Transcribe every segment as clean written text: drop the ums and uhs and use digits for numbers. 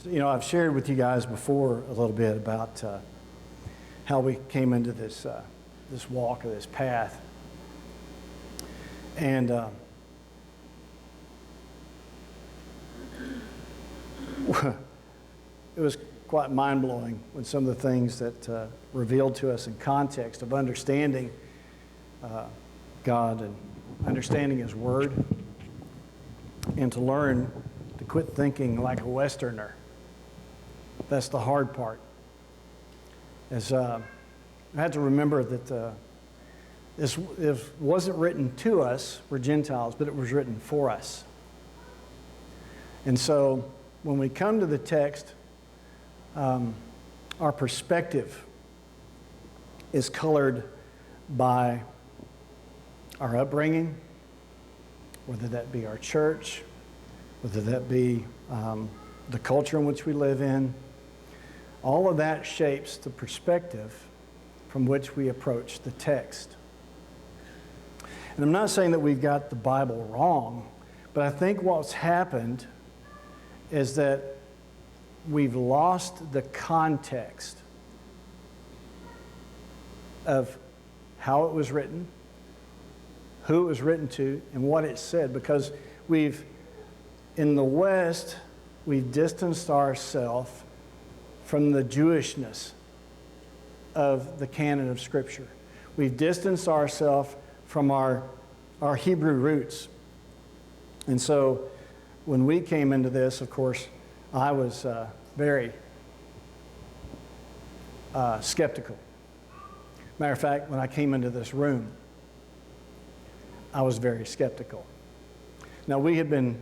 I've shared with you guys before a little bit about how we came into this walk or this path. And it was quite mind-blowing when some of the things that revealed to us in context of understanding God and understanding His Word, and to learn to quit thinking like a Westerner. That's the hard part. I had to remember that this wasn't written to us, we're Gentiles, but it was written for us. And so when we come to the text, our perspective is colored by our upbringing, whether that be our church, whether that be the culture in which we live in. All of that shapes the perspective from which we approach the text. And I'm not saying that we've got the Bible wrong, but I think what's happened is that we've lost the context of how it was written, who it was written to, and what it said, because in the West, we've distanced ourselves from the Jewishness of the canon of Scripture. We've distanced ourselves from our Hebrew roots. And so when we came into this, of course, I was very skeptical. Matter of fact, when I came into this room, I was very skeptical. Now, we had been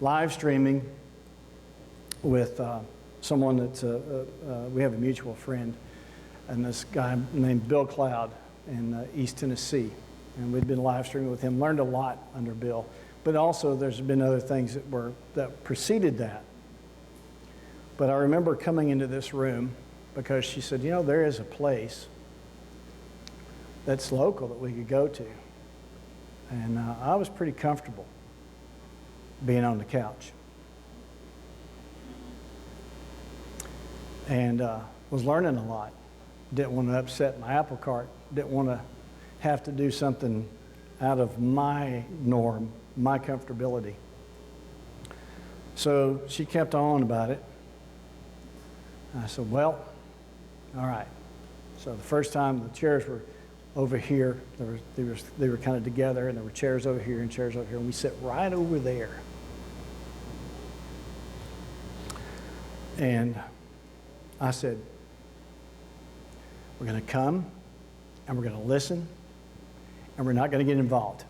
live streaming with someone that we have a mutual friend, and this guy named Bill Cloud in East Tennessee. And we'd been live streaming with him, learned a lot under Bill. But also there's been other things that preceded that. But I remember coming into this room because she said, there is a place that's local that we could go to. And I was pretty comfortable being on the couch. And was learning a lot. Didn't want to upset my apple cart. Didn't want to have to do something out of my norm, my comfortability. So she kept on about it. I said, well, all right. So the first time the chairs were over here, they were kind of together, and there were chairs over here and chairs over here, and we sit right over there. And I said, we're going to come, and we're going to listen, and we're not going to get involved.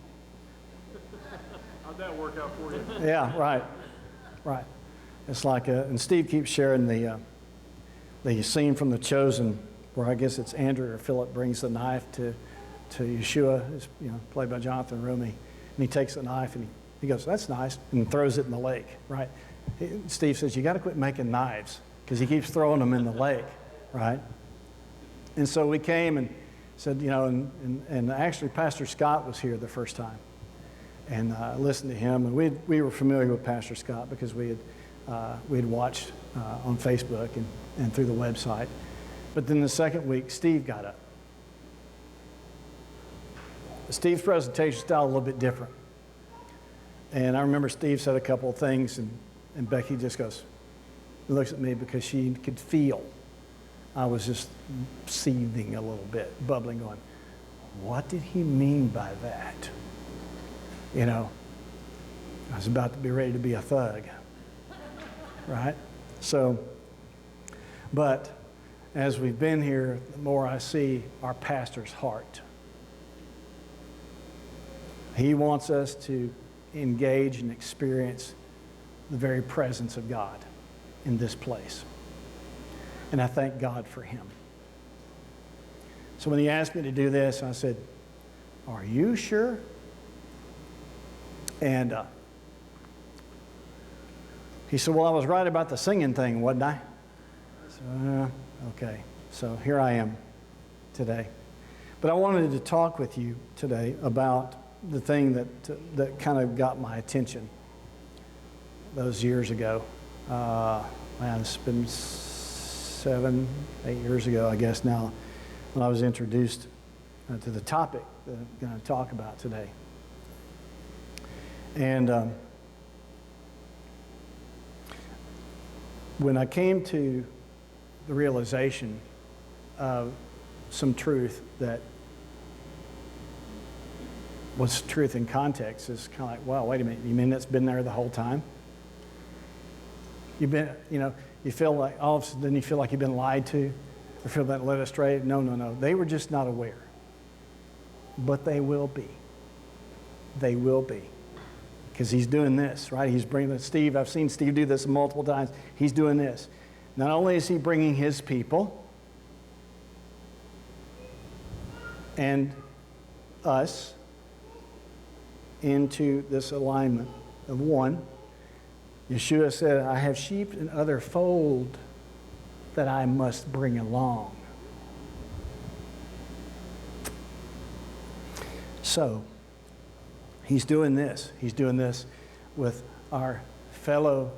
How'd that work out for you? Yeah, right. It's like, and Steve keeps sharing the scene from The Chosen, where I guess it's Andrew or Philip brings the knife to Yeshua, who's, played by Jonathan Rumi, and he takes the knife and he goes, that's nice, and throws it in the lake, right? Steve says, you got to quit making knives, because he keeps throwing them in the lake, right? And so we came and said, and actually Pastor Scott was here the first time, and I listened to him, and we were familiar with Pastor Scott because we had watched on Facebook and through the website. But then the second week, Steve got up. Steve's presentation style a little bit different. And I remember Steve said a couple of things, and Becky just looks at me because she could feel I was just seething a little bit, bubbling, going, what did he mean by that? I was about to be ready to be a thug, right? So, but as we've been here, the more I see our pastor's heart. He wants us to engage and experience the very presence of God in this place. And I thank God for him. So when he asked me to do this, I said, are you sure? And he said, well, I was right about the singing thing, wasn't I? So, okay. So here I am today. But I wanted to talk with you today about the thing that kind of got my attention those years ago. Wow, it's been 7, 8 years ago, I guess now, when I was introduced to the topic that I'm going to talk about today. And when I came to the realization of some truth that was truth in context, is kind of like, wow, wait a minute, you mean that's been there the whole time? You've been, you feel like, all of a sudden you feel like you've been lied to or feel that led astray. No. They were just not aware. But they will be. They will be. Because he's doing this, right? He's bringing Steve. I've seen Steve do this multiple times. He's doing this. Not only is he bringing his people and us into this alignment of one. Yeshua said, I have sheep in other fold that I must bring along. So, he's doing this. He's doing this with our fellow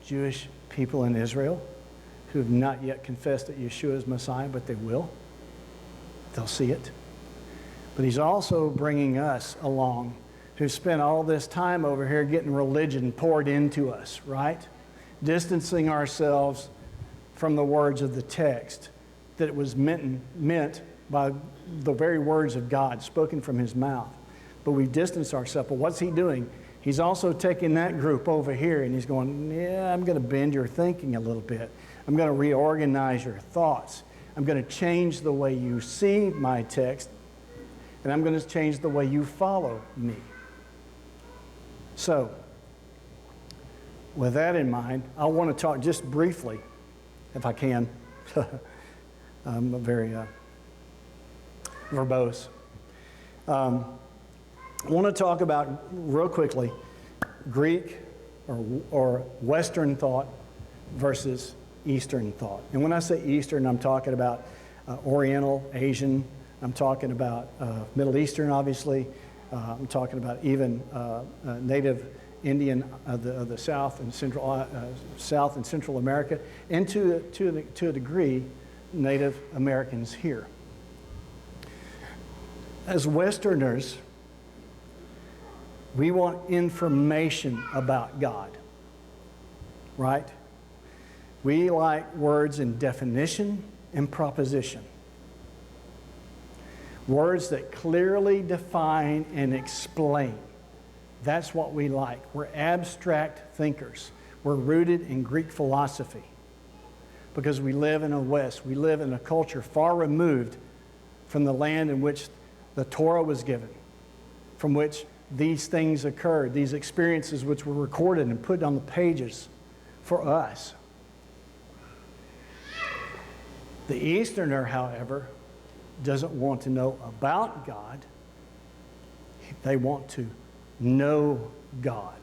Jewish people in Israel who have not yet confessed that Yeshua is Messiah, but they will. They'll see it. But he's also bringing us along who spent all this time over here getting religion poured into us, right? Distancing ourselves from the words of the text that it was meant by the very words of God spoken from his mouth. But we distance ourselves. But what's he doing? He's also taking that group over here and he's going, yeah, I'm going to bend your thinking a little bit. I'm going to reorganize your thoughts. I'm going to change the way you see my text, and I'm going to change the way you follow me. So, with that in mind, I want to talk just briefly, if I can. I'm very verbose. I want to talk about, real quickly, Greek or Western thought versus Eastern thought. And when I say Eastern, I'm talking about Oriental, Asian. I'm talking about Middle Eastern, obviously. I'm talking about even native Indian of the South and Central America, and to a degree, Native Americans here. As Westerners, we want information about God, right? We like words in definition and proposition. Words that clearly define and explain. That's what we like. We're abstract thinkers. We're rooted in Greek philosophy because we live in the West. We live in a culture far removed from the land in which the Torah was given, from which these things occurred, these experiences which were recorded and put on the pages for us. The Easterner, however, doesn't want to know about God. They want to know God.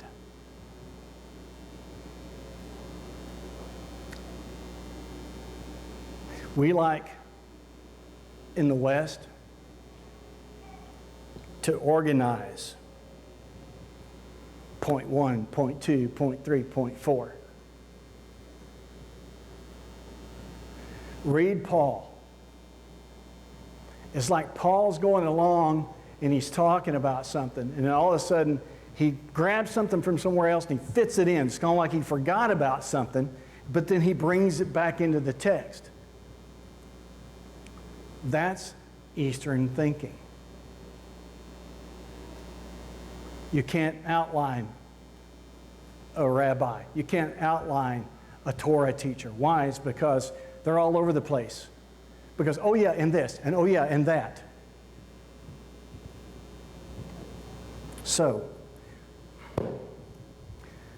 We like, in the West, to organize point 1, point 2, point 3, point 4. Read Paul. It's like Paul's going along and he's talking about something, and then all of a sudden he grabs something from somewhere else and he fits it in. It's kind of like he forgot about something, but then he brings it back into the text. That's Eastern thinking. You can't outline a rabbi. You can't outline a Torah teacher. Why? It's because they're all over the place. Because, oh yeah, and this, and oh yeah, and that. So,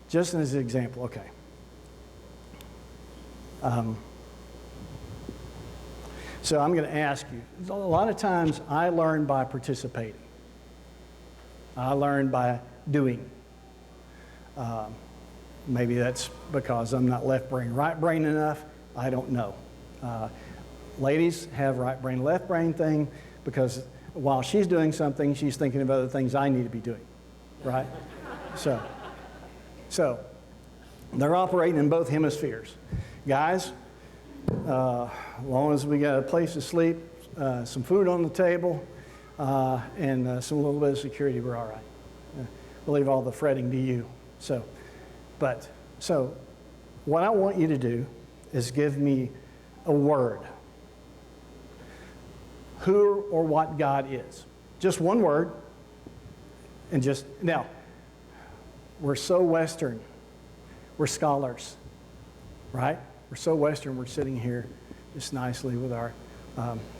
just as an example, okay. So I'm going to ask you, a lot of times I learn by participating. I learn by doing. Maybe that's because I'm not left brain, right brain enough. I don't know. Ladies have right brain, left brain thing because while she's doing something, she's thinking of other things I need to be doing, right? So They're operating in both hemispheres. Guys, as long as we got a place to sleep, some food on the table, and some little bit of security, we're all right. We'll leave all the fretting to you. So what I want you to do is give me a word. Who or what God is. Just one word. And just, now, we're so Western. We're scholars, right? We're so Western, we're sitting here just nicely with our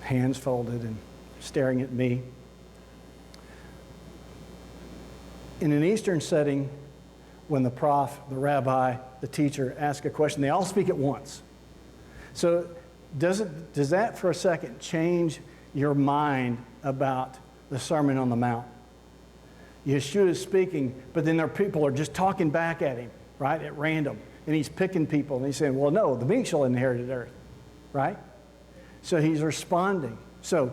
hands folded and staring at me. In an Eastern setting, when the prof, the rabbi, the teacher ask a question, they all speak at once. So does that for a second change your mind about the Sermon on the Mount? Yeshua is speaking, but then there people are just talking back at him, right, at random. And he's picking people, and he's saying, well, no, the meek shall inherit the earth, right? So he's responding. So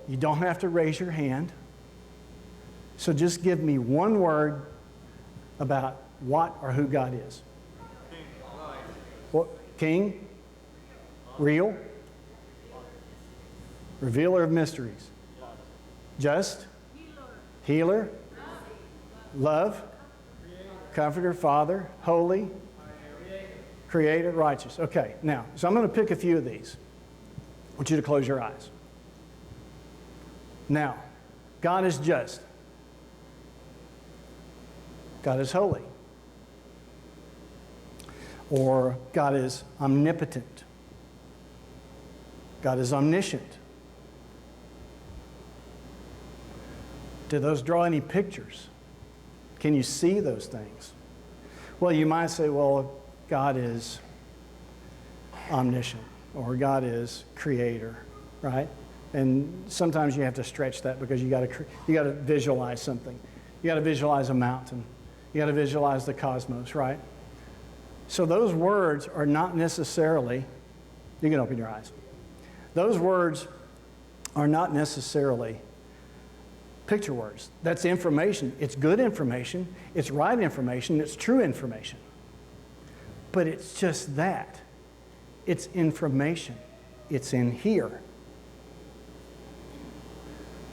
you don't have to raise your hand. So just give me one word about what or who God is. What? King? Real? Revealer of mysteries? Just? Healer? Love? Comforter? Father? Holy? Creator? Righteous. Okay, now, so I'm going to pick a few of these. I want you to close your eyes. Now, God is just. God is holy. Or God is omnipotent. God is omniscient. Do those draw any pictures? Can you see those things? Well, you might say, well, God is omniscient, or God is creator, right? And sometimes you have to stretch that because you got to visualize something. You got to visualize a mountain. You got to visualize the cosmos, right? So those words are not necessarily, you can open your eyes. Those words are not necessarily picture words. That's information. It's good information. It's right information. It's true information. But it's just that. It's information. It's in here.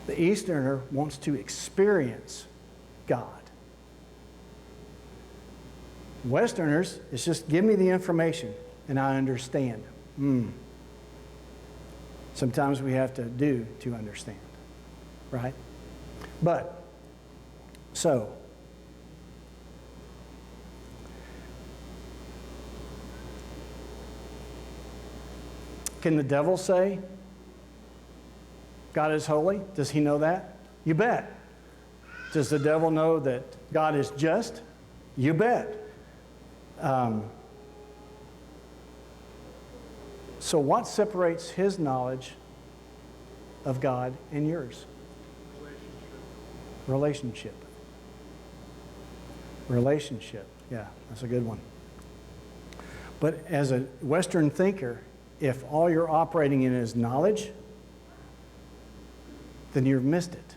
The Easterner wants to experience God. Westerners, it's just give me the information and I understand. Sometimes we have to do to understand, right? But, so, can the devil say God is holy? Does he know that? You bet. Does the devil know that God is just? You bet. So what separates his knowledge of God and yours? Relationship. Yeah, that's a good one. But as a Western thinker, if all you're operating in is knowledge, then you've missed it.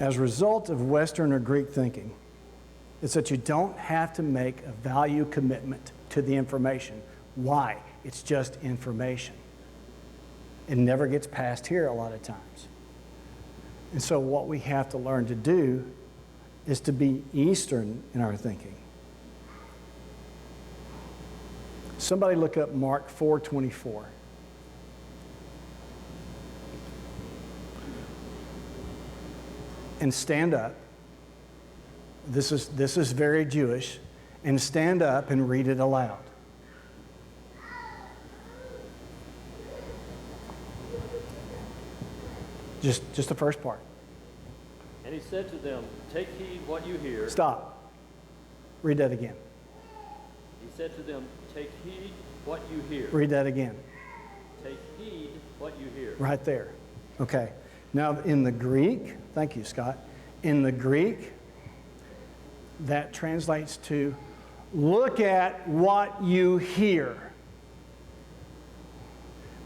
As a result of Western or Greek thinking, it's that you don't have to make a value commitment to the information. Why? It's just information. It never gets past here a lot of times. And so what we have to learn to do is to be Eastern in our thinking. Somebody look up Mark 4:24. And stand up. This is very Jewish. And stand up and read it aloud. Just the first part. And he said to them, take heed what you hear. Stop. Read that again. He said to them, take heed what you hear. Read that again. Take heed what you hear. Right there. Okay. Now in the Greek, thank you, Scott. In the Greek, that translates to look at what you hear.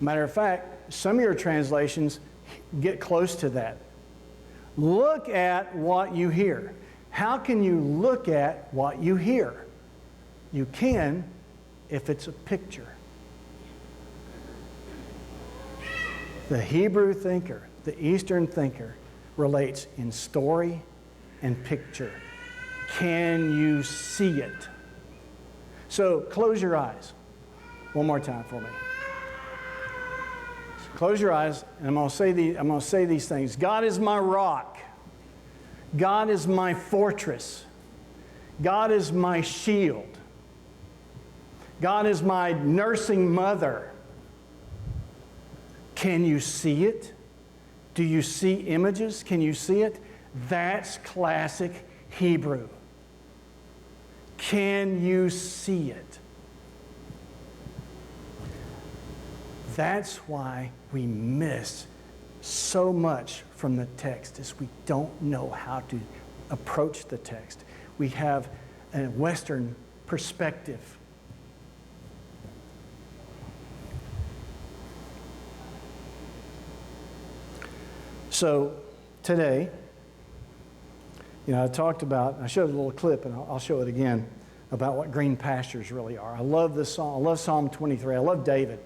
Matter of fact, some of your translations get close to that. Look at what you hear. How can you look at what you hear? You can if it's a picture. The Hebrew thinker, the Eastern thinker, relates in story and picture. Can you see it? So close your eyes. One more time for me. Close your eyes, and I'm going to say these things. God is my rock. God is my fortress. God is my shield. God is my nursing mother. Can you see it? Do you see images? Can you see it? That's classic Hebrew. Can you see it? That's why we miss so much from the text, is we don't know how to approach the text. We have a Western perspective. So today, I talked about, I showed a little clip, and I'll show it again, about what green pastures really are. I love this song. I love Psalm 23. I love David.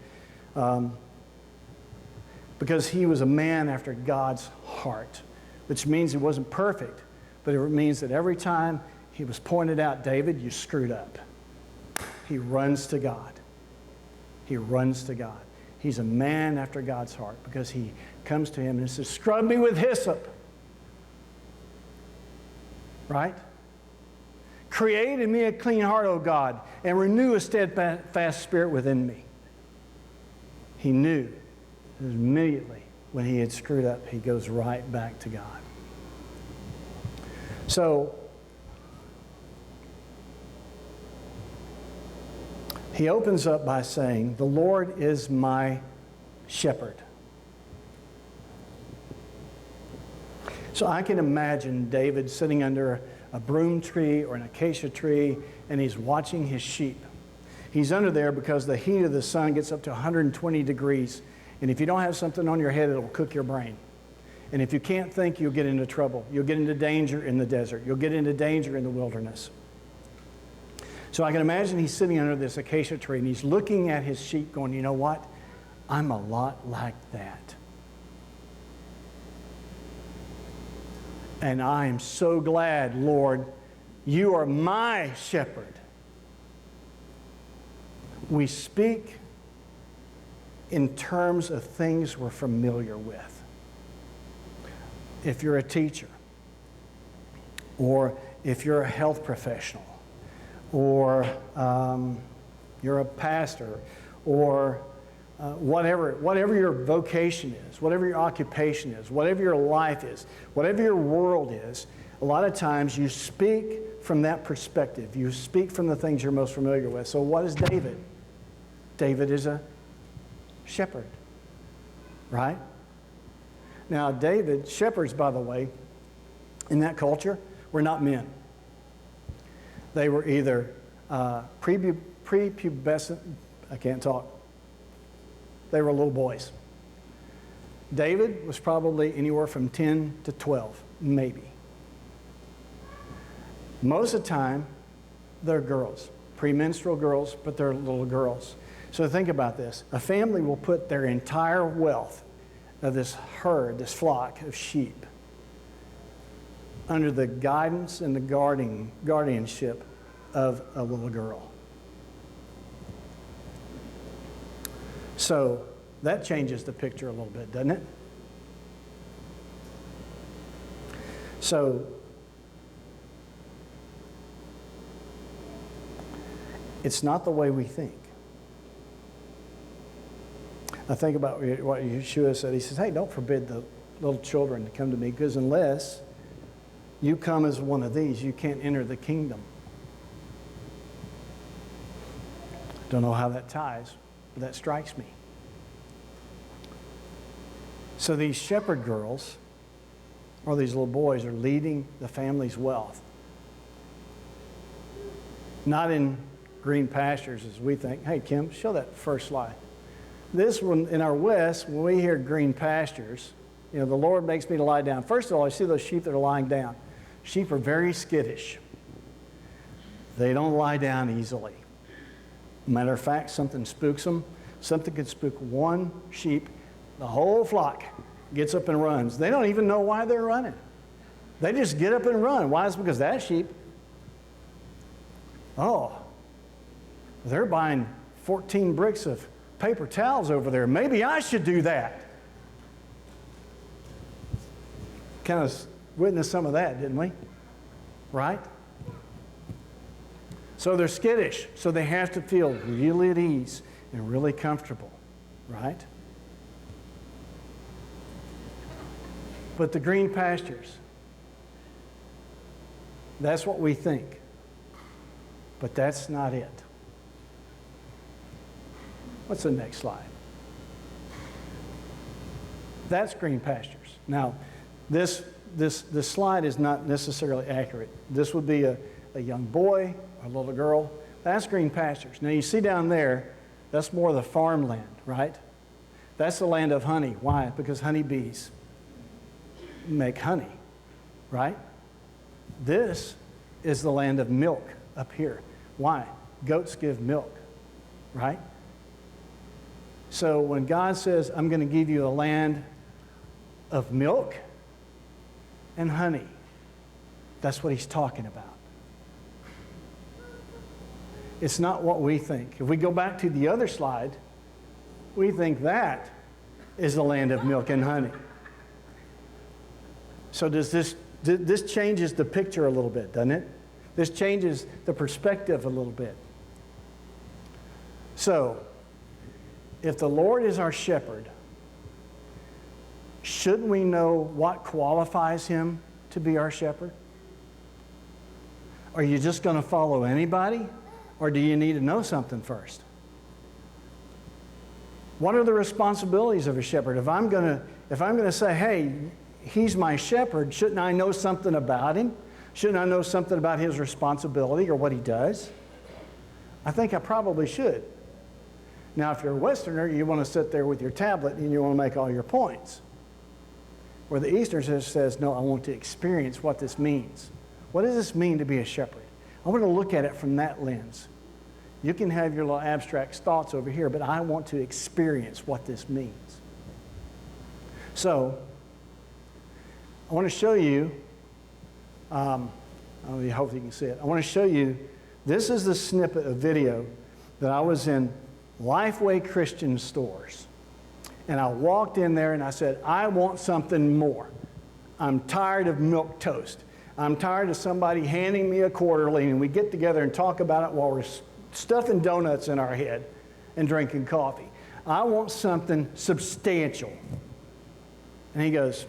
Because he was a man after God's heart, which means he wasn't perfect, but it means that every time he was pointed out, David, you screwed up. He runs to God. He runs to God. He's a man after God's heart because he comes to him and says, scrub me with hyssop. Right? Create in me a clean heart, O God, and renew a steadfast spirit within me. He knew immediately when he had screwed up, he goes right back to God. So, he opens up by saying, the Lord is my shepherd. So I can imagine David sitting under a broom tree or an acacia tree, and he's watching his sheep. He's under there because the heat of the sun gets up to 120 degrees. And if you don't have something on your head, it'll cook your brain. And if you can't think, you'll get into trouble. You'll get into danger in the desert. You'll get into danger in the wilderness. So I can imagine he's sitting under this acacia tree and he's looking at his sheep going, you know what? I'm a lot like that. And I am so glad, Lord, you are my shepherd. We speak in terms of things we're familiar with. If you're a teacher, or if you're a health professional, or you're a pastor, or whatever your vocation is, whatever your occupation is, whatever your life is, whatever your world is, a lot of times you speak from that perspective. You speak from the things you're most familiar with. So what is David? David is a shepherd, right? Now, shepherds, by the way, in that culture, were not men. They were either prepubescent, I can't talk. They were little boys. David was probably anywhere from 10 to 12, maybe. Most of the time, they're girls, premenstrual girls, but they're little girls. So think about this. A family will put their entire wealth of this herd, this flock of sheep, under the guidance and the guardianship of a little girl. So that changes the picture a little bit, doesn't it? So it's not the way we think. I think about what Yeshua said. He says, hey, don't forbid the little children to come to me, because unless you come as one of these, you can't enter the kingdom. Don't know how that ties, but that strikes me. So these shepherd girls, or these little boys, are leading the family's wealth. Not in green pastures as we think. Hey, Kim, show that first slide. This one, in our West, when we hear green pastures, the Lord makes me to lie down. First of all, I see those sheep that are lying down. Sheep are very skittish. They don't lie down easily. Matter of fact, something spooks them. Something could spook one sheep. The whole flock gets up and runs. They don't even know why they're running. They just get up and run. Why? It's because that sheep, they're buying 14 bricks of paper towels over there. Maybe I should do that. Kind of witnessed some of that, didn't we? Right? So they're skittish, so they have to feel really at ease and really comfortable, right? But the green pastures, that's what we think. But that's not it. What's the next slide? That's green pastures. Now, this slide is not necessarily accurate. This would be a young boy, a little girl. That's green pastures. Now, you see down there, that's more of the farmland, right? That's the land of honey. Why? Because honeybees make honey, right? This is the land of milk up here. Why? Goats give milk, right? So when God says, I'm going to give you a land of milk and honey, that's what he's talking about. It's not what we think. If we go back to the other slide, we think that is the land of milk and honey. So this changes the picture a little bit, doesn't it? This changes the perspective a little bit. So, if the Lord is our shepherd, shouldn't we know what qualifies him to be our shepherd? Are you just going to follow anybody? Or do you need to know something first? What are the responsibilities of a shepherd? If I'm going to say, hey, he's my shepherd, shouldn't I know something about him? Shouldn't I know something about his responsibility or what he does? I think I probably should. Now, if you're a Westerner, you want to sit there with your tablet and you want to make all your points. Where the Easterner says, no, I want to experience what this means. What does this mean to be a shepherd? I want to look at it from that lens. You can have your little abstract thoughts over here, but I want to experience what this means. So, I want to show you, I hope you can see it. I want to show you, this is the snippet of video that I was in Lifeway Christian stores. And I walked in there and I said, I want something more. I'm tired of milk toast. I'm tired of somebody handing me a quarterly and we get together and talk about it while we're stuffing donuts in our head and drinking coffee. I want something substantial. And he goes,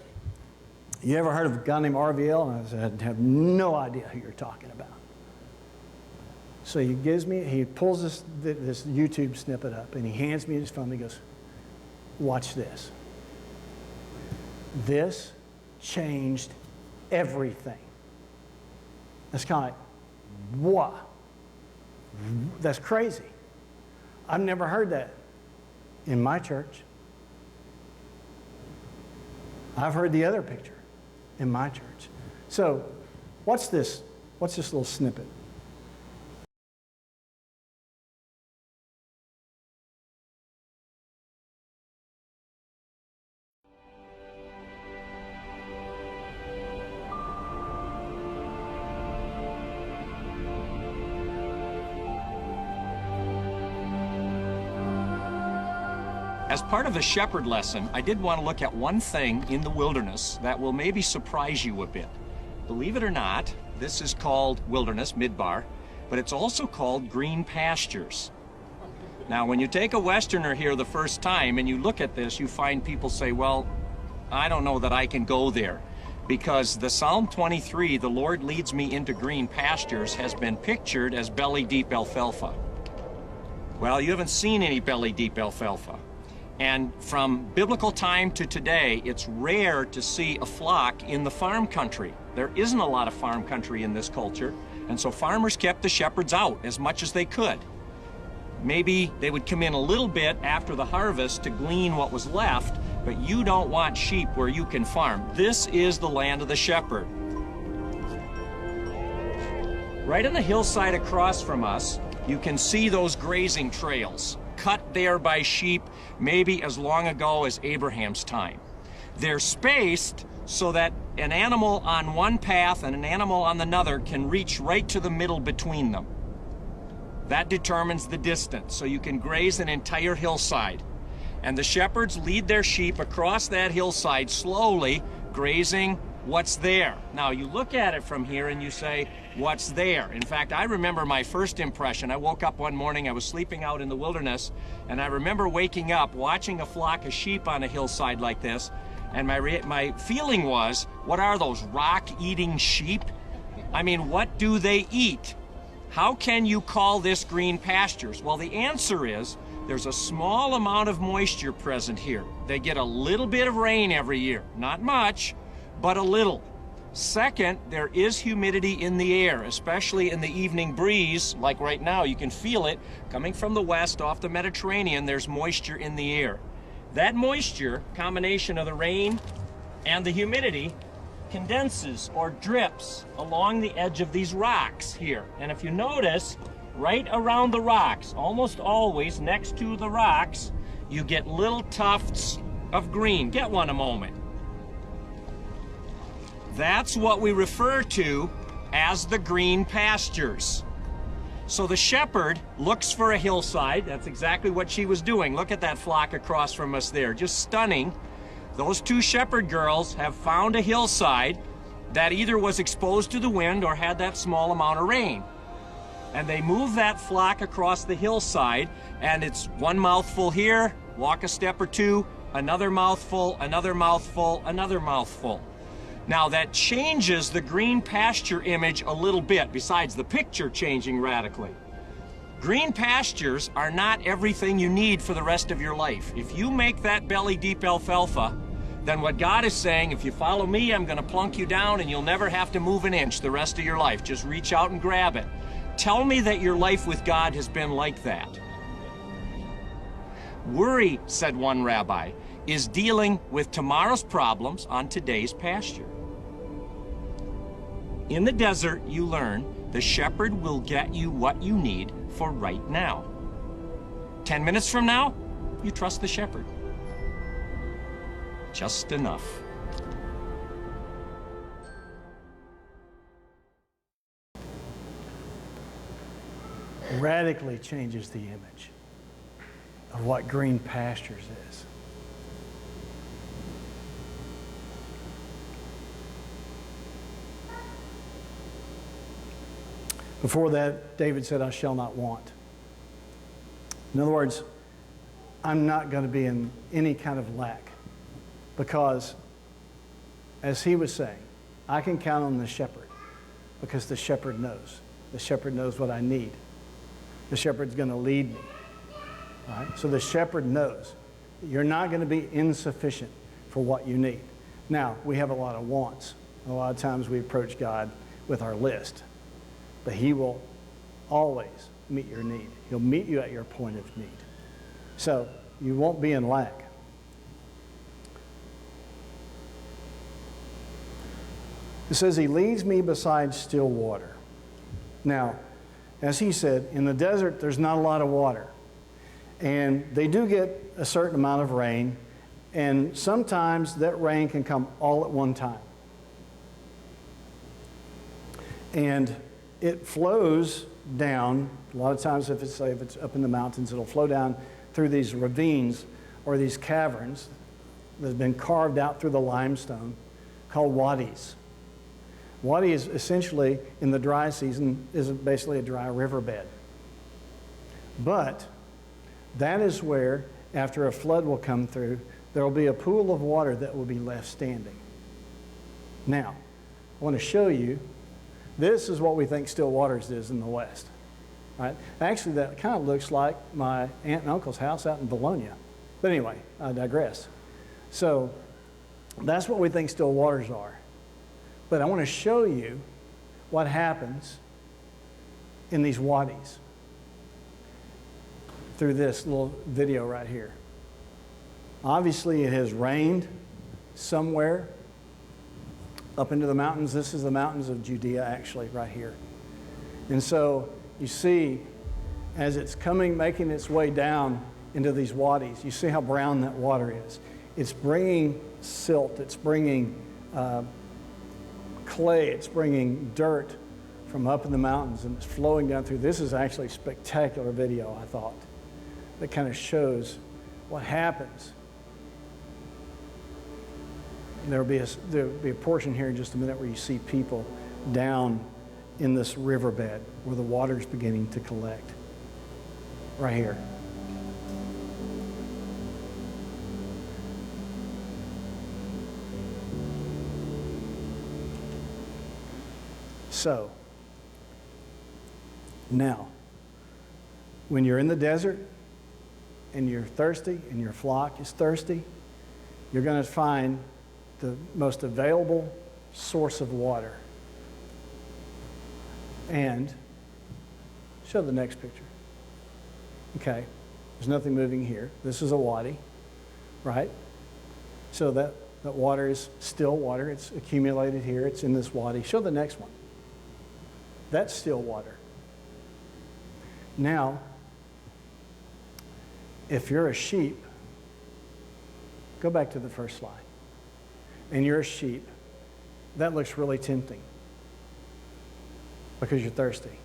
you ever heard of a guy named RVL? And I said, I have no idea who you're talking about. So he pulls this YouTube snippet up and he hands me his phone and he goes, watch this. This changed everything. It's kind of like, what? That's crazy. I've never heard that in my church. I've heard the other picture in my church. So, what's this little snippet? As part of the shepherd lesson, I did want to look at one thing in the wilderness that will maybe surprise you a bit. Believe it or not, this is called wilderness, midbar, but it's also called green pastures. Now, when you take a Westerner here the first time and you look at this, you find people say, well, I don't know that I can go there, because the Psalm 23, the Lord leads me into green pastures, has been pictured as belly-deep alfalfa. Well, you haven't seen any belly-deep alfalfa. And from biblical time to today, it's rare to see a flock in the farm country. There isn't a lot of farm country in this culture, and so farmers kept the shepherds out as much as they could. Maybe they would come in a little bit after the harvest to glean what was left, but you don't want sheep where you can farm. This is the land of the shepherd. Right on the hillside across from us, you can see those grazing trails, cut there by sheep maybe as long ago as Abraham's time. They're spaced so that an animal on one path and an animal on another can reach right to the middle between them. That determines the distance, so you can graze an entire hillside. And the shepherds lead their sheep across that hillside slowly, grazing what's there. Now, you look at it from here and you say, what's there? In fact, I remember my first impression. I woke up one morning, I was sleeping out in the wilderness, and I remember waking up, watching a flock of sheep on a hillside like this, and my feeling was, what are those, rock-eating sheep? I mean, what do they eat? How can you call this green pastures? Well, the answer is, there's a small amount of moisture present here. They get a little bit of rain every year. Not much, but a little. Second, there is humidity in the air, especially in the evening breeze, like right now. You can feel it coming from the west off the Mediterranean. There's moisture in the air. That moisture, combination of the rain and the humidity, condenses or drips along the edge of these rocks here. And if you notice, right around the rocks, almost always next to the rocks, you get little tufts of green. Get one a moment. That's what we refer to as the green pastures. So the shepherd looks for a hillside. That's exactly what she was doing. Look at that flock across from us there, just stunning. Those two shepherd girls have found a hillside that either was exposed to the wind or had that small amount of rain. And they move that flock across the hillside, and it's one mouthful here, walk a step or two, another mouthful, another mouthful, another mouthful. Now that changes the green pasture image a little bit, besides the picture changing radically. Green pastures are not everything you need for the rest of your life. If you make that belly deep alfalfa, then what God is saying, if you follow me, I'm going to plunk you down and you'll never have to move an inch the rest of your life. Just reach out and grab it. Tell me that your life with God has been like that. Worry, said one rabbi, is dealing with tomorrow's problems on today's pasture. In the desert, you learn the shepherd will get you what you need for right now. 10 minutes from now, you trust the shepherd. Just enough. Radically changes the image of what green pastures is. Before that, David said, I shall not want. In other words, I'm not going to be in any kind of lack because, as he was saying, I can count on the shepherd because the shepherd knows. The shepherd knows what I need. The shepherd's going to lead me. All right? So the shepherd knows that you're not going to be insufficient for what you need. Now, we have a lot of wants. A lot of times we approach God with our list. But he will always meet your need. He'll meet you at your point of need. So you won't be in lack. It says, he leads me beside still water. Now, as he said, in the desert, there's not a lot of water. And they do get a certain amount of rain. And sometimes that rain can come all at one time. And it flows down. A lot of times if it's up in the mountains, it'll flow down through these ravines or these caverns that have been carved out through the limestone called wadis. Wadi is essentially, in the dry season, is basically a dry riverbed. But that is where, after a flood will come through, there will be a pool of water that will be left standing. Now, I want to show you. This is what we think still waters is in the West. Right? Actually, that kind of looks like my aunt and uncle's house out in Bologna. But anyway, I digress. So that's what we think still waters are. But I want to show you what happens in these wadis. through this little video right here. Obviously, it has rained somewhere up into the mountains. This is the mountains of Judea, actually, right here. And so you see, as it's coming, making its way down into these wadis, you see how brown that water is. It's bringing silt, it's bringing clay, it's bringing dirt from up in the mountains, and it's flowing down through. This is actually a spectacular video, I thought, that kind of shows what happens. There'll be a portion here in just a minute where you see people down in this riverbed where the water's beginning to collect. Right here. So, now, when you're in the desert and you're thirsty and your flock is thirsty, you're going to find the most available source of water. And show the next picture. Okay, there's nothing moving here. This is a wadi, right? So that water is still water. It's accumulated here. It's in this wadi. Show the next one. That's still water. Now, if you're a sheep, go back to the first slide, and you're a sheep, that looks really tempting because you're thirsty.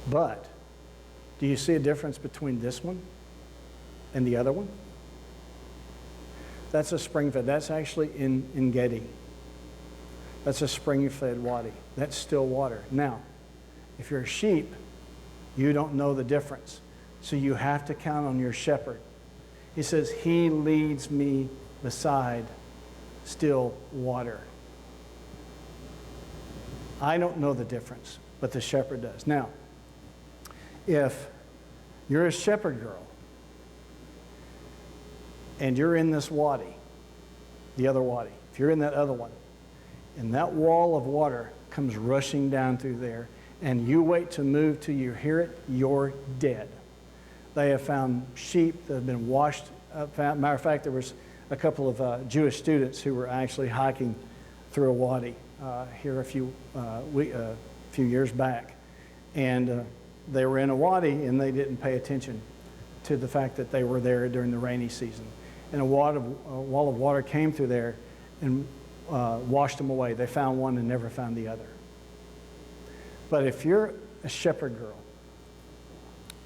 But do you see a difference between this one and the other one? That's a spring-fed. That's actually in Gedi. That's a spring-fed wadi. That's still water. Now, if you're a sheep, you don't know the difference. So you have to count on your shepherd. He says, he leads me beside still water. I don't know the difference, but the shepherd does. Now, if you're a shepherd girl and you're in this wadi, the other wadi, if you're in that other one, and that wall of water comes rushing down through there, and you wait to move till you hear it, you're dead. They have found sheep that have been washed up. Matter of fact, there was a couple of Jewish students who were actually hiking through a wadi here a few years back. And they were in a wadi, and they didn't pay attention to the fact that they were there during the rainy season. And a wall of water came through there and washed them away. They found one and never found the other. But if you're a shepherd girl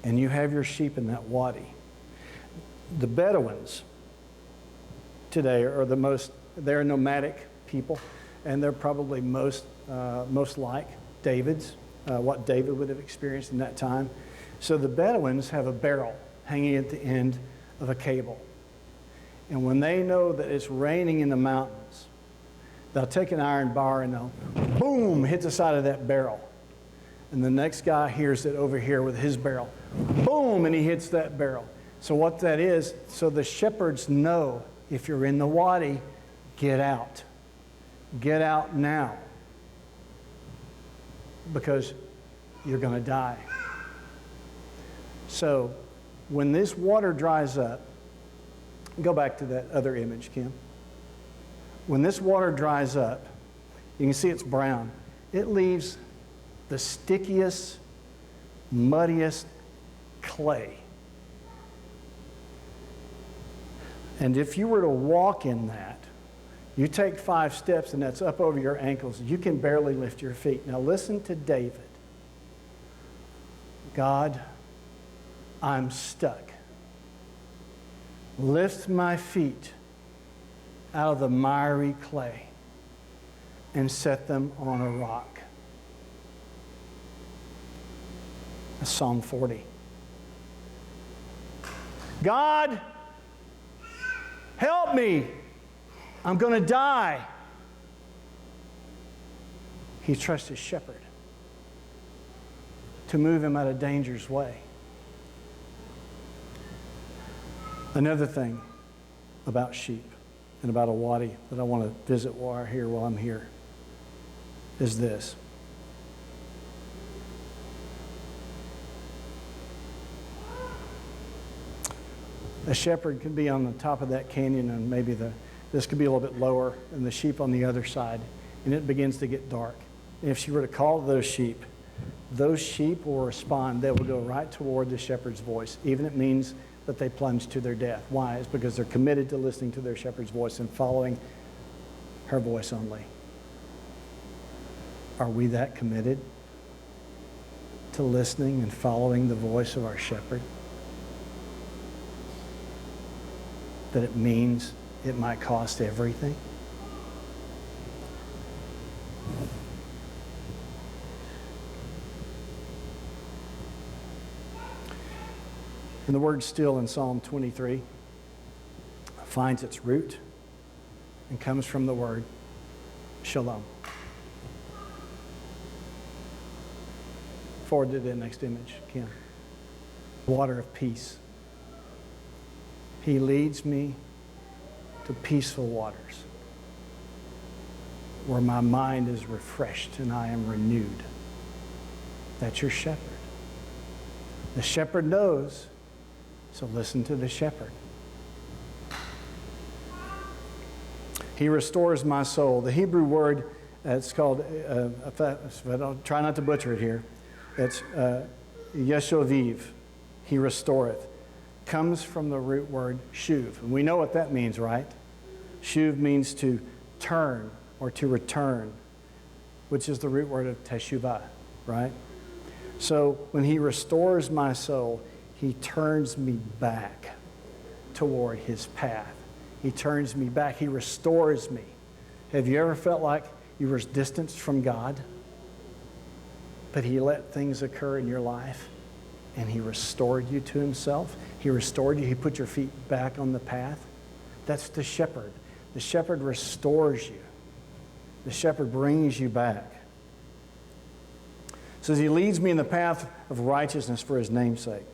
and you have your sheep in that wadi, the Bedouins today are they're nomadic people, and they're probably most like David's, what David would have experienced in that time. So the Bedouins have a barrel hanging at the end of a cable. And when they know that it's raining in the mountains, they'll take an iron bar and they'll, boom, hit the side of that barrel. And the next guy hears it over here with his barrel. Boom, and he hits that barrel. So what that is, so the shepherds know if you're in the wadi, get out. Get out now. Because you're going to die. So when this water dries up, go back to that other image, Kim. When this water dries up, you can see it's brown. It leaves the stickiest, muddiest clay. And if you were to walk in that, you take 5 steps and that's up over your ankles. You can barely lift your feet. Now listen to David. God, I'm stuck. Lift my feet out of the miry clay and set them on a rock. That's Psalm 40. God, help me. I'm going to die. He trusts his shepherd to move him out of danger's way. Another thing about sheep and about a wadi that I want to visit while I'm here is this. A shepherd could be on the top of that canyon, and maybe this could be a little bit lower, and the sheep on the other side, and it begins to get dark. And if she were to call those sheep will respond. They will go right toward the shepherd's voice, even if it means that they plunge to their death. Why? It's because they're committed to listening to their shepherd's voice and following her voice only. Are we that committed to listening and following the voice of our shepherd? That it means it might cost everything? And the word still in Psalm 23 finds its root and comes from the word shalom. Forward to the next image, Kim. Water of peace. He leads me to peaceful waters where my mind is refreshed and I am renewed. That's your shepherd. The shepherd knows, so listen to the shepherd. He restores my soul. The Hebrew word, it's called, I'll try not to butcher it here. It's yeshoviv. He restoreth. Comes from the root word shuv. And we know what that means, right? Shuv means to turn or to return, which is the root word of teshuvah, right? So when he restores my soul, he turns me back toward his path. He turns me back. He restores me. Have you ever felt like you were distanced from God, but he let things occur in your life and he restored you to himself? He restored you. He put your feet back on the path. That's the shepherd. The shepherd restores you. The shepherd brings you back. It says he leads me in the path of righteousness for his name's sake.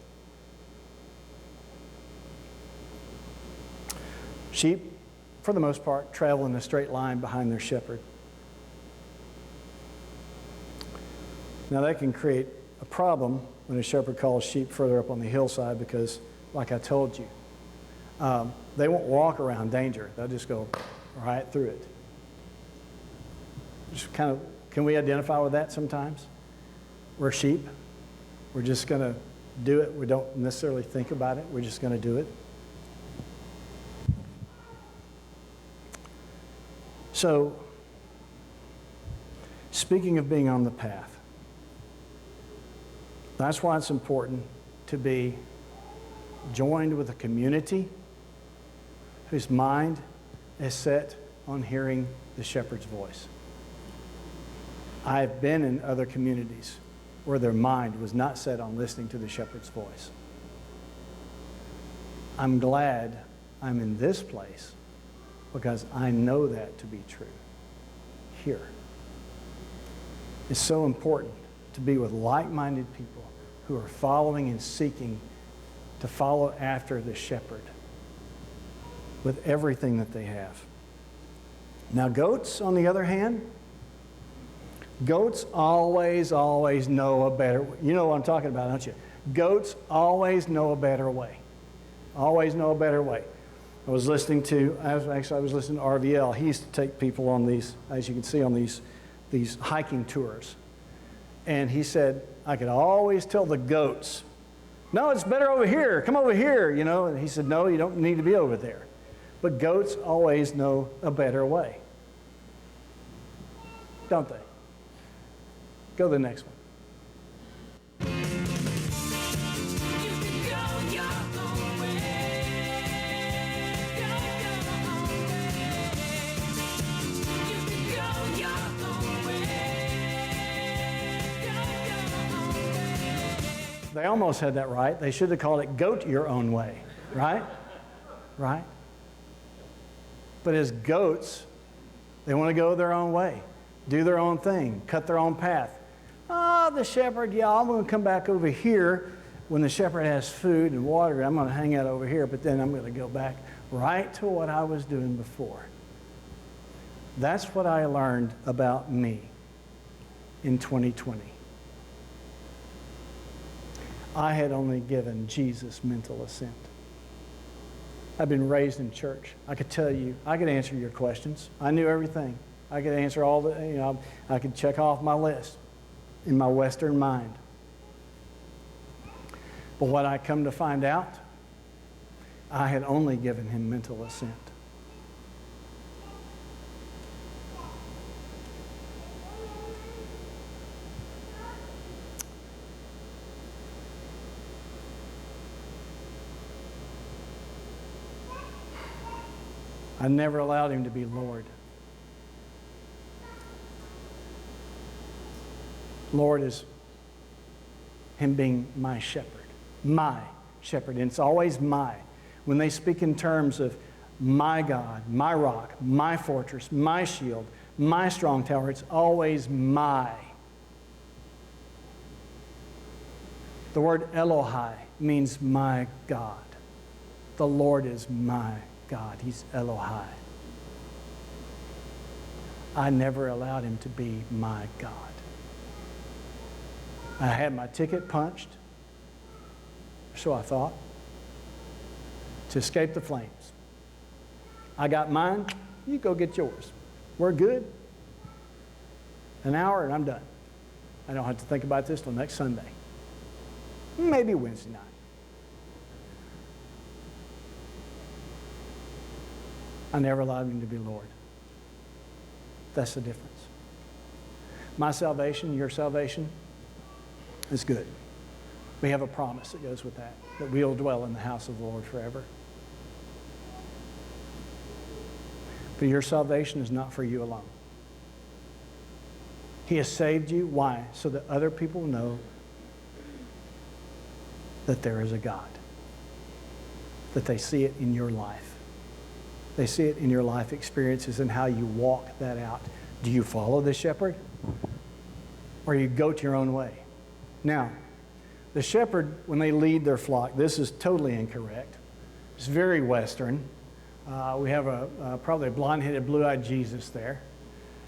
Sheep, for the most part, travel in a straight line behind their shepherd. Now that can create a problem when a shepherd calls sheep further up on the hillside because, like I told you, they won't walk around danger. They'll just go right through it. Just kind of, can we identify with that sometimes? We're sheep. We're just going to do it. We don't necessarily think about it. We're just going to do it. So, speaking of being on the path, that's why it's important to be joined with a community whose mind is set on hearing the shepherd's voice. I've been in other communities where their mind was not set on listening to the shepherd's voice. I'm glad I'm in this place because I know that to be true here. It's so important to be with like-minded people who are following and seeking to follow after the shepherd with everything that they have. Now, goats, on the other hand, goats always know a better way. You know what I'm talking about, don't you? Goats always know a better way. Always know a better way. I was listening to RVL. He used to take people on these, as you can see, on these hiking tours. And he said, I could always tell the goats, no, it's better over here. Come over here, you know. And he said, no, you don't need to be over there. But goats always know a better way. Don't they? Go to the next one. They almost had that right. They should have called it goat your own way, right? Right? But as goats, they want to go their own way, do their own thing, cut their own path. Oh, the shepherd, yeah, I'm going to come back over here when the shepherd has food and water. I'm going to hang out over here, but then I'm going to go back right to what I was doing before. That's what I learned about me in 2020. I had only given Jesus mental assent. I've been raised in church. I could tell you, I could answer your questions. I knew everything. I could answer all the, I could check off my list in my Western mind. But what I come to find out, I had only given him mental assent. I never allowed him to be Lord. Lord is him being my shepherd. My shepherd. And it's always my. When they speak in terms of my God, my rock, my fortress, my shield, my strong tower, it's always my. The word Elohai means my God. The Lord is my God. He's Elohai. I never allowed him to be my God. I had my ticket punched, so I thought, to escape the flames. I got mine, you go get yours. We're good. An hour and I'm done. I don't have to think about this till next Sunday. Maybe Wednesday night. I never allowed him to be Lord. That's the difference. My salvation, your salvation, is good. We have a promise that goes with that we'll dwell in the house of the Lord forever. But your salvation is not for you alone. He has saved you. Why? So that other people know that there is a God. That they see it in your life. They see it in your life experiences and how you walk that out. Do you follow the shepherd? Or you go to your own way? Now, the shepherd, when they lead their flock, this is totally incorrect. It's very Western. We have probably a blonde-headed, blue-eyed Jesus there.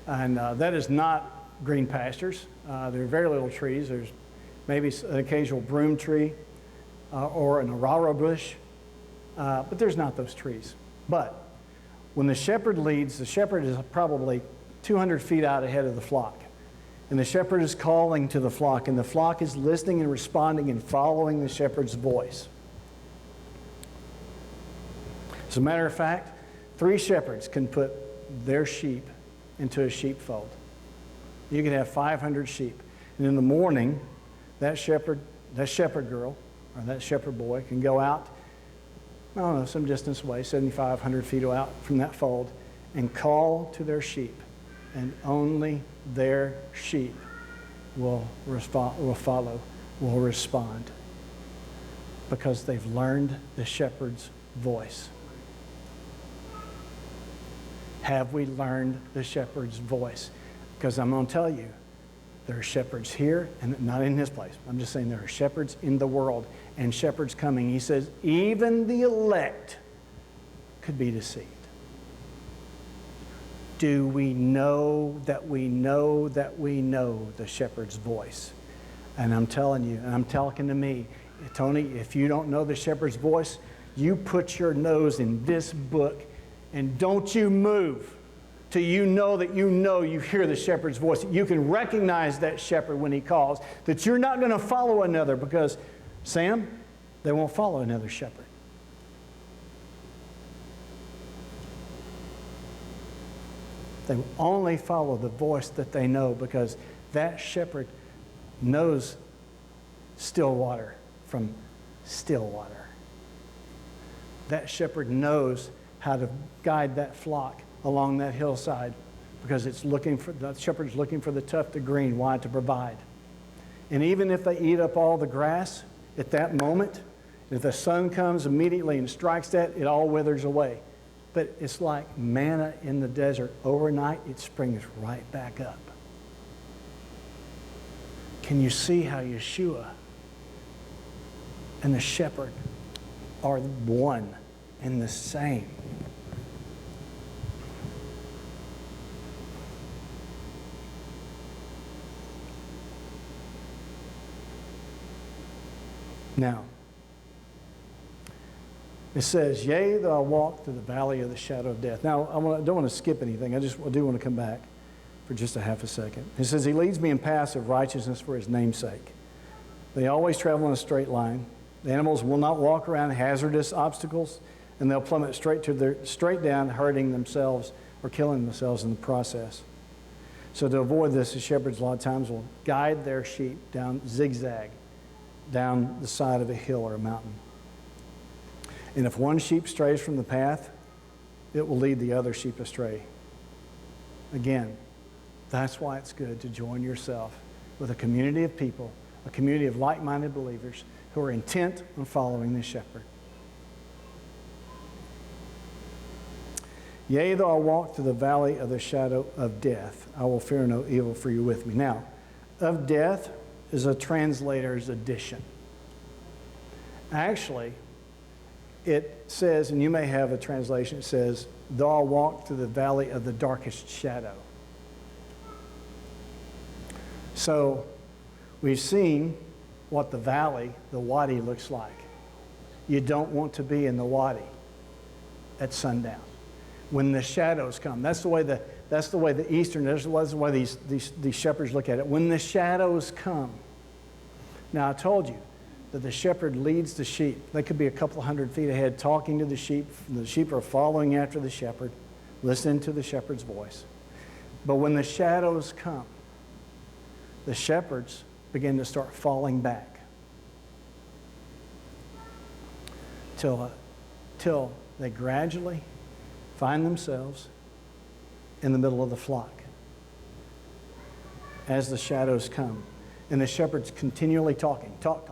And that is not green pastures. There are very little trees. There's maybe an occasional broom tree or an arara bush. But there's not those trees. But when the shepherd leads, the shepherd is probably 200 feet out ahead of the flock. And the shepherd is calling to the flock, and the flock is listening and responding and following the shepherd's voice. As a matter of fact, 3 shepherds can put their sheep into a sheepfold. You can have 500 sheep. And in the morning, that shepherd girl or that shepherd boy can go out, I don't know, some distance away, 7,500 feet out from that fold, and call to their sheep. And only their sheep will follow, will respond. Because they've learned the shepherd's voice. Have we learned the shepherd's voice? Because I'm going to tell you, there are shepherds here, and not in this place. I'm just saying there are shepherds in the world, and shepherds coming. He says, even the elect could be deceived. Do we know that we know that we know the shepherd's voice? And I'm telling you, and I'm talking to me, Tony, if you don't know the shepherd's voice, you put your nose in this book and don't you move till you know you hear the shepherd's voice. You can recognize that shepherd when he calls, that you're not going to follow another because, Sam, they won't follow another shepherd. They will only follow the voice that they know because that shepherd knows still water from still water. That shepherd knows how to guide that flock along that hillside because the shepherd's looking for the tuft of green. Why? To provide. And even if they eat up all the grass at that moment, if the sun comes immediately and strikes that, it all withers away. But it's like manna in the desert. Overnight, it springs right back up. Can you see how Yeshua and the shepherd are one and the same? Now, It says, yea, though I walk through the valley of the shadow of death. Now, don't want to skip anything. I do want to come back for just a half a second. It says, he leads me in paths of righteousness for his name's sake. They always travel in a straight line. The animals will not walk around hazardous obstacles, and they'll plummet straight down, hurting themselves or killing themselves in the process. So to avoid this, the shepherds a lot of times will guide their sheep down zigzag, down the side of a hill or a mountain. And if one sheep strays from the path, it will lead the other sheep astray. Again, that's why it's good to join yourself with a community of people, a community of like-minded believers who are intent on following the shepherd. Yea, though I walk through the valley of the shadow of death, I will fear no evil, for you with me. Now, of death is a translator's addition. Actually, it says, and you may have a translation, it says, though I walk through the valley of the darkest shadow. So, we've seen what the valley, the wadi, looks like. You don't want to be in the wadi at sundown. When the shadows come, that's the way the Eastern, that's the way these shepherds look at it. When the shadows come. Now I told you that the shepherd leads the sheep. They could be a couple hundred feet ahead talking to the sheep. The sheep are following after the shepherd, listening to the shepherd's voice. But when the shadows come, the shepherds begin to start falling back till they gradually find themselves in the middle of the flock as the shadows come. And the shepherd's continually talking. Talk.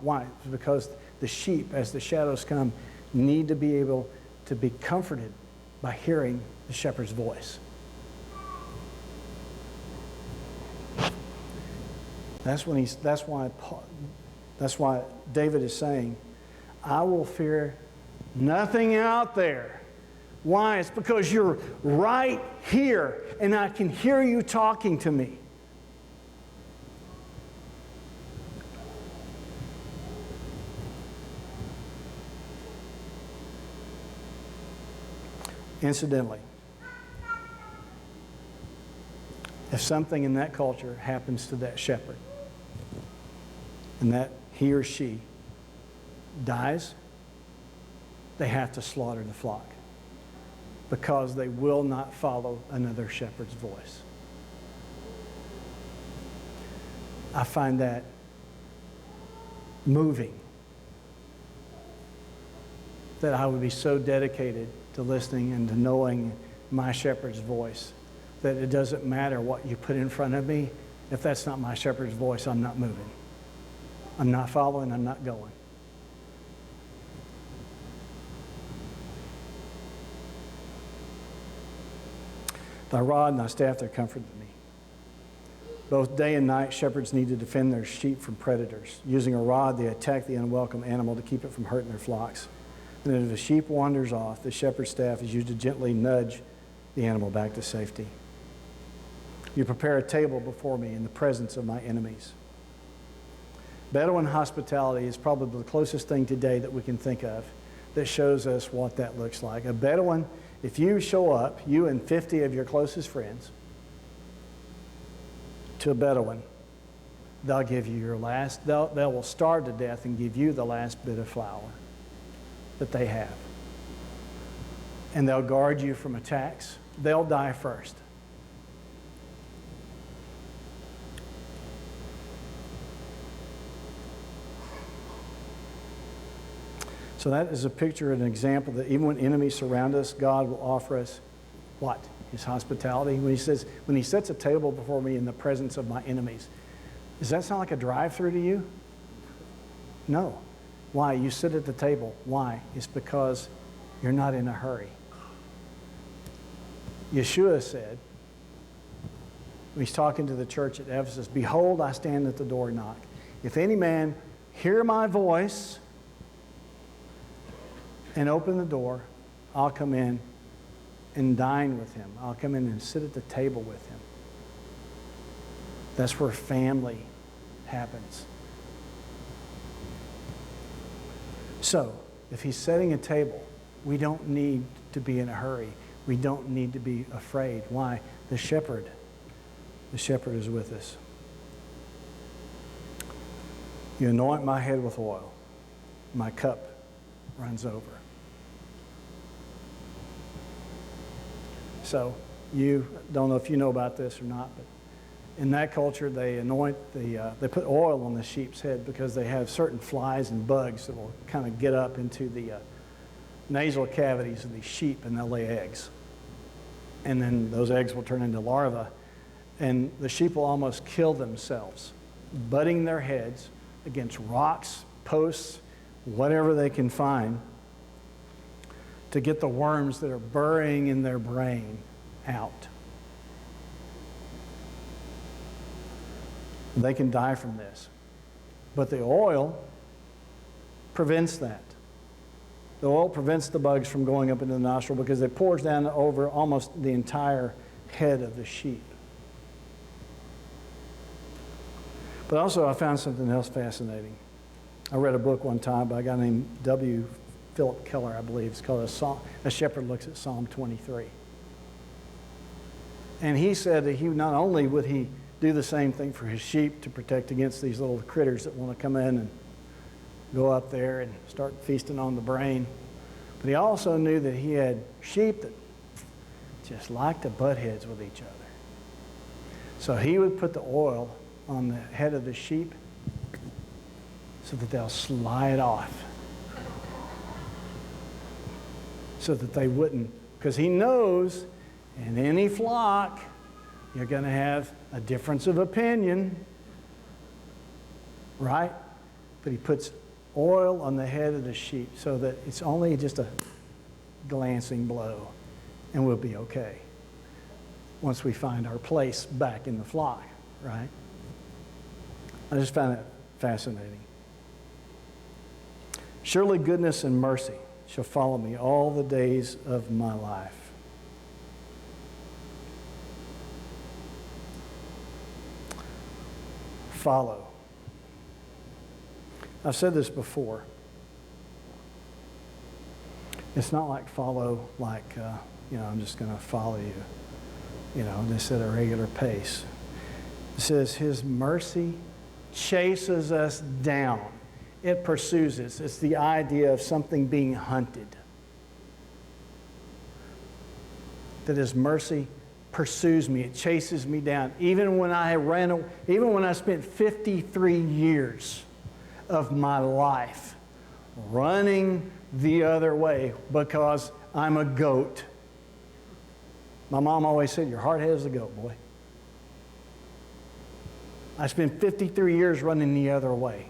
Why? It's because the sheep, as the shadows come, need to be able to be comforted by hearing the shepherd's voice. That's why David is saying, I will fear nothing out there. Why? It's because you're right here and I can hear you talking to me. Incidentally, if something in that culture happens to that shepherd and that he or she dies, they have to slaughter the flock because they will not follow another shepherd's voice. I find that moving, that I would be so dedicated to listening and to knowing my shepherd's voice that it doesn't matter what you put in front of me. If that's not my shepherd's voice, I'm not moving. I'm not following, I'm not going. Thy rod and thy staff, they comforted me. Both day and night, shepherds need to defend their sheep from predators. Using a rod, they attack the unwelcome animal to keep it from hurting their flocks. And if a sheep wanders off, the shepherd's staff is used to gently nudge the animal back to safety. You prepare a table before me in the presence of my enemies. Bedouin hospitality is probably the closest thing today that we can think of that shows us what that looks like. A Bedouin, if you show up, you and 50 of your closest friends, to a Bedouin, they'll give you your last, they will starve to death and give you the last bit of flour that they have. And they'll guard you from attacks. They'll die first. So that is a picture, an example that even when enemies surround us, God will offer us what? His hospitality. When he says, when he sets a table before me in the presence of my enemies, does that sound like a drive-through to you? No. Why? You sit at the table. Why? It's because you're not in a hurry. Yeshua said, when he's talking to the church at Ephesus, behold, I stand at the door and knock. If any man hear my voice and open the door, I'll come in and dine with him. I'll come in and sit at the table with him. That's where family happens. So, if he's setting a table, we don't need to be in a hurry. We don't need to be afraid. Why? The shepherd is with us. You anoint my head with oil. My cup runs over. So, you don't know if you know about this or not, but in that culture, they anoint they put oil on the sheep's head because they have certain flies and bugs that will kind of get up into the nasal cavities of these sheep, and they'll lay eggs. And then those eggs will turn into larvae, and the sheep will almost kill themselves, butting their heads against rocks, posts, whatever they can find to get the worms that are burrowing in their brain out. They can die from this. But the oil prevents that. The oil prevents the bugs from going up into the nostril because it pours down over almost the entire head of the sheep. But also I found something else fascinating. I read a book one time by a guy named W. Philip Keller, I believe. It's called A Shepherd Looks at Psalm 23. And he said that he not only would he do the same thing for his sheep to protect against these little critters that want to come in and go up there and start feasting on the brain, but he also knew that he had sheep that just like to butt heads with each other. So he would put the oil on the head of the sheep so that they'll slide off, so that they wouldn't, because he knows in any flock you're going to have a difference of opinion, right? But he puts oil on the head of the sheep so that it's only just a glancing blow, and we'll be okay once we find our place back in the flock, right? I just found that fascinating. Surely goodness and mercy shall follow me all the days of my life. Follow. I've said this before. It's not like follow like, I'm just going to follow you, just at a regular pace. It says his mercy chases us down. It pursues us. It's the idea of something being hunted. That his mercy pursues me. It chases me down. Even when I spent 53 years of my life running the other way because I'm a goat. My mom always said, your hard head is a goat, boy. I spent 53 years running the other way.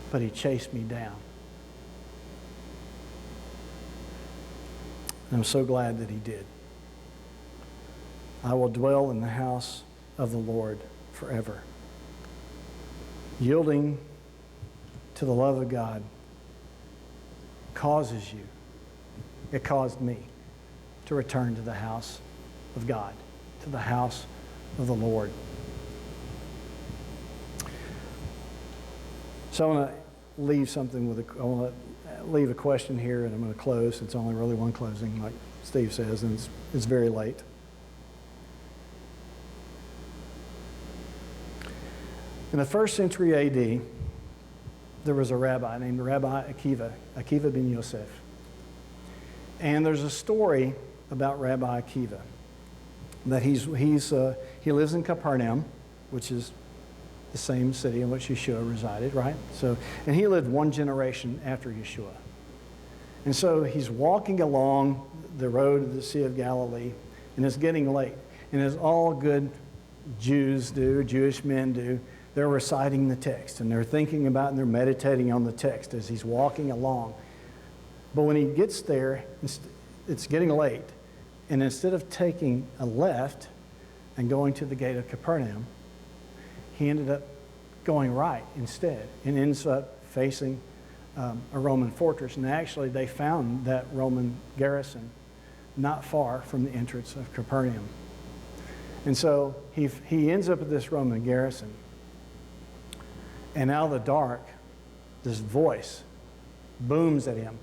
But he chased me down. And I'm so glad that he did. I will dwell in the house of the Lord forever. Yielding to the love of God causes you, it caused me to return to the house of God, to the house of the Lord. So I want to leave something I want to leave a question here, and I'm going to close. It's only really one closing, like Steve says, and it's very late. In the 1st century A.D., there was a rabbi named Rabbi Akiva ben Yosef. And there's a story about Rabbi Akiva that he lives in Capernaum, which is the same city in which Yeshua resided, right? And he lived one generation after Yeshua. And so he's walking along the road of the Sea of Galilee, and it's getting late. And as all good Jews do, Jewish men do, they're reciting the text, and they're thinking about and they're meditating on the text as he's walking along. But when he gets there, it's getting late, and instead of taking a left and going to the gate of Capernaum, he ended up going right instead and ends up facing a Roman fortress. And actually, they found that Roman garrison not far from the entrance of Capernaum. And so he ends up at this Roman garrison. And out of the dark, this voice booms at him.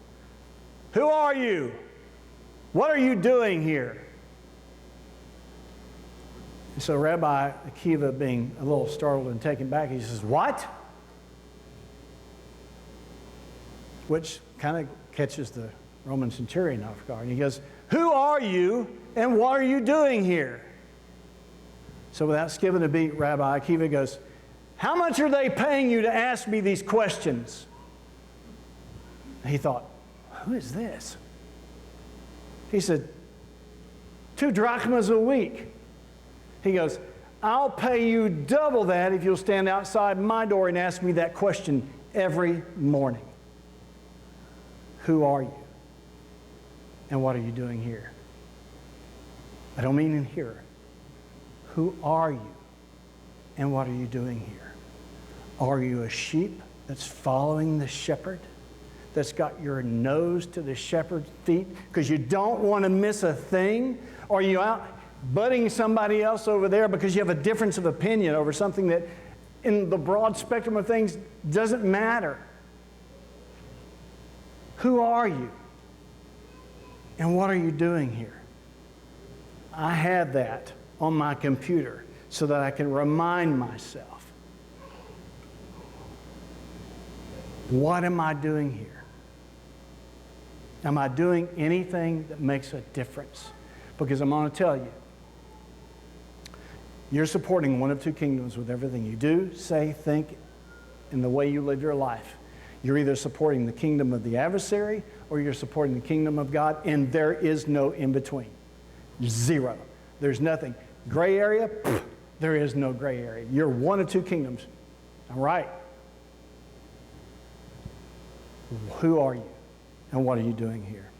Who are you? What are you doing here? And so Rabbi Akiva, being a little startled and taken back, he says, what? Which kind of catches the Roman centurion off guard. And he goes, who are you and what are you doing here? So without skipping a beat, Rabbi Akiva goes, how much are they paying you to ask me these questions? And he thought, who is this? He said, 2 drachmas a week. He goes, I'll pay you double that if you'll stand outside my door and ask me that question every morning. Who are you? And what are you doing here? I don't mean in here. Who are you? And what are you doing here? Are you a sheep that's following the shepherd? That's got your nose to the shepherd's feet because you don't want to miss a thing? Or are you out butting somebody else over there because you have a difference of opinion over something that in the broad spectrum of things doesn't matter? Who are you? And what are you doing here? I have that on my computer so that I can remind myself. What am I doing here? Am I doing anything that makes a difference? Because I'm going to tell you, you're supporting one of 2 kingdoms with everything you do, say, think, and the way you live your life. You're either supporting the kingdom of the adversary or you're supporting the kingdom of God, and there is no in between. Zero. There's nothing. Gray area? Pfft, there is no gray area. You're one of 2 kingdoms. All right. Who are you? And what are you doing here?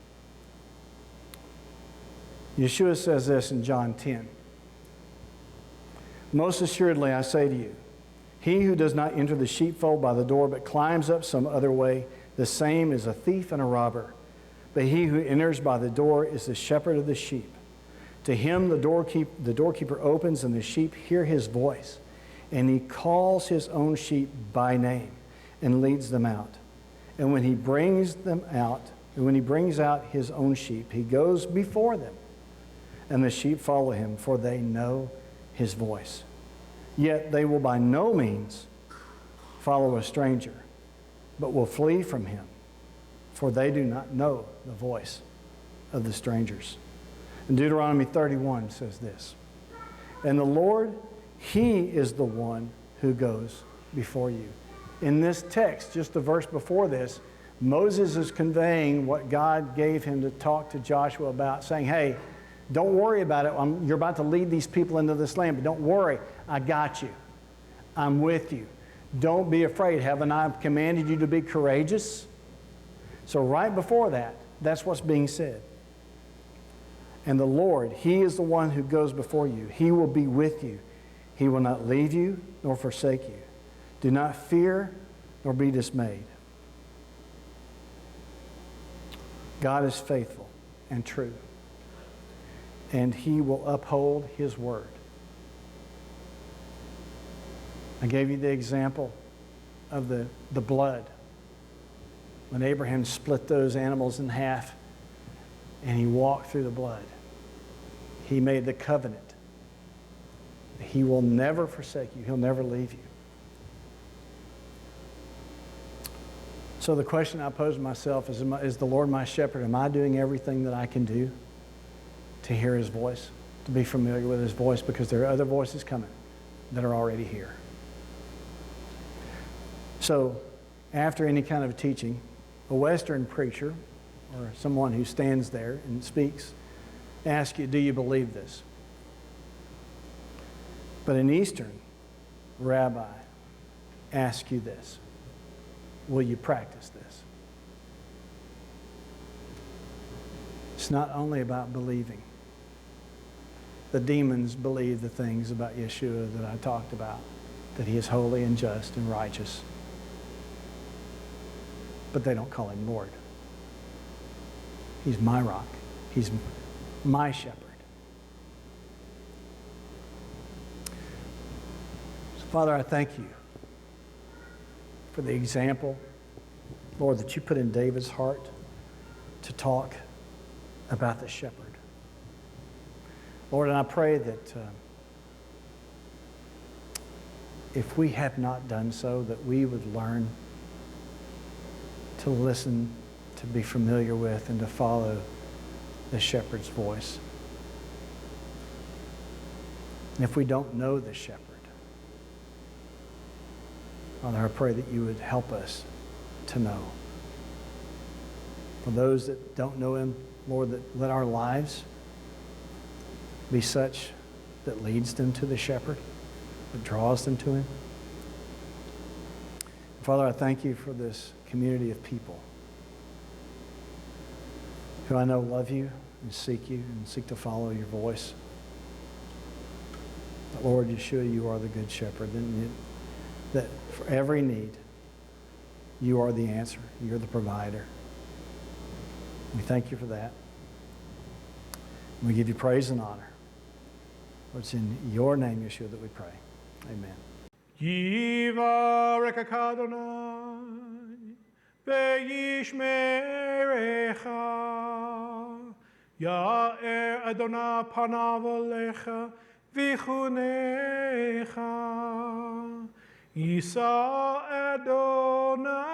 Yeshua says this in John 10. Most assuredly, I say to you, he who does not enter the sheepfold by the door, but climbs up some other way, the same is a thief and a robber. But he who enters by the door is the shepherd of the sheep. To him the doorkeeper opens, and the sheep hear his voice. And he calls his own sheep by name and leads them out. And when he brings out his own sheep, he goes before them. And the sheep follow him, for they know his voice. Yet they will by no means follow a stranger, but will flee from him, for they do not know the voice of the strangers. And Deuteronomy 31 says this, and the Lord, he is the one who goes before you. In this text, just the verse before this, Moses is conveying what God gave him to talk to Joshua about, saying, hey, don't worry about it. You're about to lead these people into this land, but don't worry. I got you. I'm with you. Don't be afraid. Haven't I commanded you to be courageous? So right before that, that's what's being said. And the Lord, he is the one who goes before you. He will be with you. He will not leave you nor forsake you. Do not fear nor be dismayed. God is faithful and true, and he will uphold his word. I gave you the example of the blood. When Abraham split those animals in half and he walked through the blood, he made the covenant. He will never forsake you. He'll never leave you. So the question I pose myself is the Lord my shepherd? Am I doing everything that I can do to hear his voice, to be familiar with his voice? Because there are other voices coming that are already here. So after any kind of teaching, a Western preacher or someone who stands there and speaks asks you, do you believe this? But an Eastern rabbi asks you this: will you practice this? It's not only about believing. The demons believe the things about Yeshua that I talked about, that he is holy and just and righteous. But they don't call him Lord. He's my rock. He's my shepherd. Father, I thank you for the example, Lord, that you put in David's heart to talk about the shepherd. Lord, and I pray that if we have not done so, that we would learn to listen, to be familiar with, and to follow the shepherd's voice. And if we don't know the shepherd, Father, I pray that you would help us to know. For those that don't know him, Lord, that let our lives be such that leads them to the shepherd, that draws them to him. Father, I thank you for this community of people who I know love you and seek to follow your voice. But Lord, Yeshua, you are the good shepherd, and that for every need, you are the answer. You're the provider. We thank you for that. And we give you praise and honor. It's in your name, Yeshua, that we pray. Amen. Yivarech Adonai ve'yishmerecha Ya'er Adonai panav alecha v'chunecha Yisa Adonai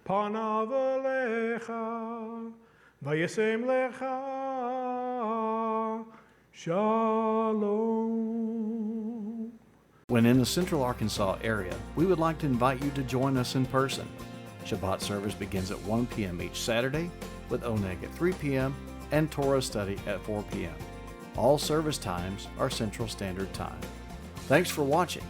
panav alecha v'yasem lecha Shalom. When in the Central Arkansas area, we would like to invite you to join us in person. Shabbat service begins at 1 p.m. each Saturday, with Oneg at 3 p.m. and Torah study at 4 p.m. All service times are Central Standard Time. Thanks for watching.